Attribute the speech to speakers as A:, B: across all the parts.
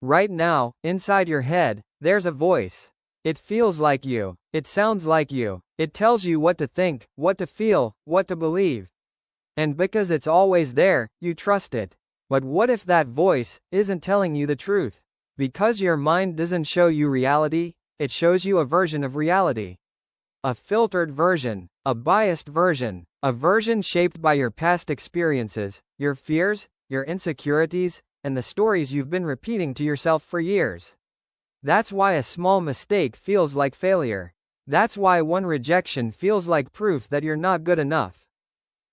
A: Right now, inside your head, there's a voice. It feels like you. It sounds like you. It tells you what to think, what to feel, what to believe. And because it's always there, you trust it. But what if that voice isn't telling you the truth? Because your mind doesn't show you reality, it shows you a version of reality. A filtered version, a biased version, a version shaped by your past experiences, your fears, your insecurities, and the stories you've been repeating to yourself for years. That's why a small mistake feels like failure. That's why one rejection feels like proof that you're not good enough.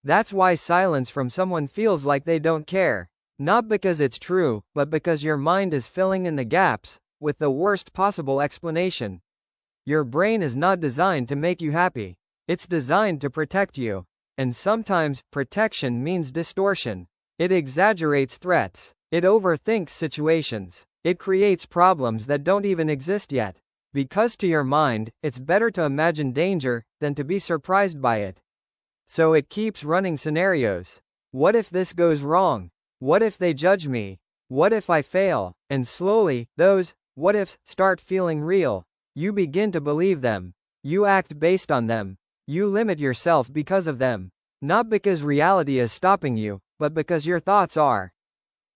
A: That's why silence from someone feels like they don't care. Not because it's true, but because your mind is filling in the gaps with the worst possible explanation. Your brain is not designed to make you happy. It's designed to protect you. And sometimes, protection means distortion. It exaggerates threats. It overthinks situations. It creates problems that don't even exist yet. Because to your mind, it's better to imagine danger than to be surprised by it. So it keeps running scenarios. What if this goes wrong? What if they judge me? What if I fail? And slowly, those what ifs start feeling real. You begin to believe them. You act based on them. You limit yourself because of them. Not because reality is stopping you, but because your thoughts are.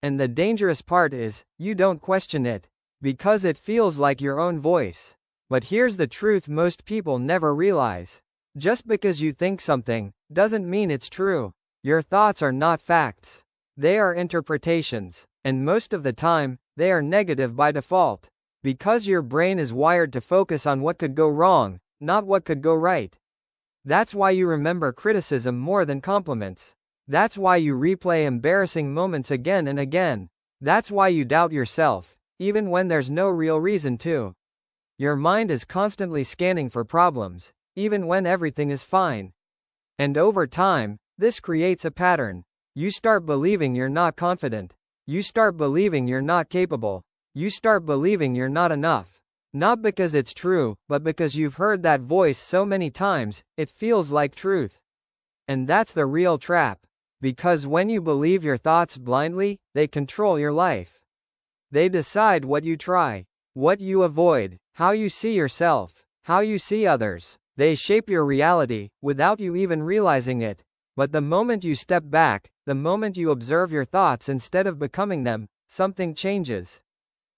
A: And the dangerous part is, you don't question it. Because it feels like your own voice. But here's the truth most people never realize. Just because you think something, doesn't mean it's true. Your thoughts are not facts. They are interpretations. And most of the time, they are negative by default. Because your brain is wired to focus on what could go wrong, not what could go right. That's why you remember criticism more than compliments. That's why you replay embarrassing moments again and again. That's why you doubt yourself, even when there's no real reason to. Your mind is constantly scanning for problems, even when everything is fine. And over time, this creates a pattern. You start believing you're not confident. You start believing you're not capable. You start believing you're not enough. Not because it's true, but because you've heard that voice so many times, it feels like truth. And that's the real trap. Because when you believe your thoughts blindly, they control your life. They decide what you try, what you avoid, how you see yourself, how you see others. They shape your reality, without you even realizing it. But the moment you step back, the moment you observe your thoughts instead of becoming them, something changes.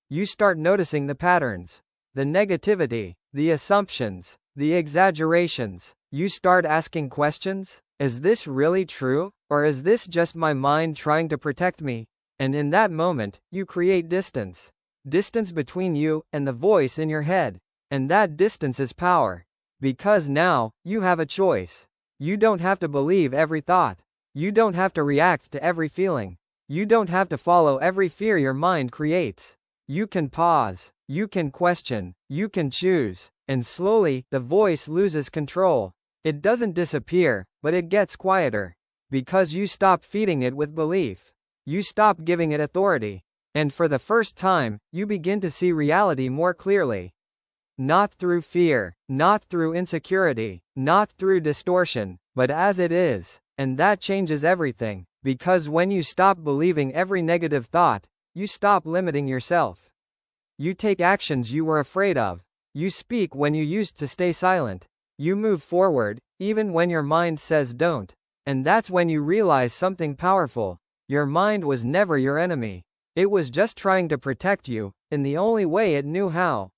A: You start noticing the patterns, the negativity, the assumptions, the exaggerations. You start asking questions. Is this really true? Or is this just my mind trying to protect me? And in that moment, you create distance. Distance between you and the voice in your head. And that distance is power. Because now, you have a choice. You don't have to believe every thought. You don't have to react to every feeling. You don't have to follow every fear your mind creates. You can pause. You can question. You can choose. And slowly, the voice loses control. It doesn't disappear, but it gets quieter. Because you stop feeding it with belief. You stop giving it authority. And for the first time, you begin to see reality more clearly. Not through fear, not through insecurity, not through distortion, but as it is. And that changes everything. Because when you stop believing every negative thought, you stop limiting yourself. You take actions you were afraid of. You speak when you used to stay silent. You move forward, even when your mind says don't. And that's when you realize something powerful. Your mind was never your enemy. It was just trying to protect you, in the only way it knew how.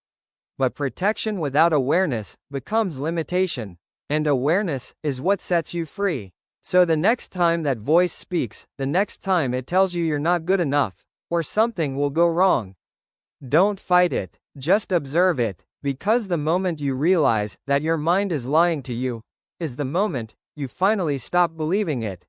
A: But protection without awareness becomes limitation. And awareness is what sets you free. So the next time that voice speaks, the next time it tells you you're not good enough, or something will go wrong, don't fight it, just observe it. Because the moment you realize that your mind is lying to you, is the moment you finally stop believing it.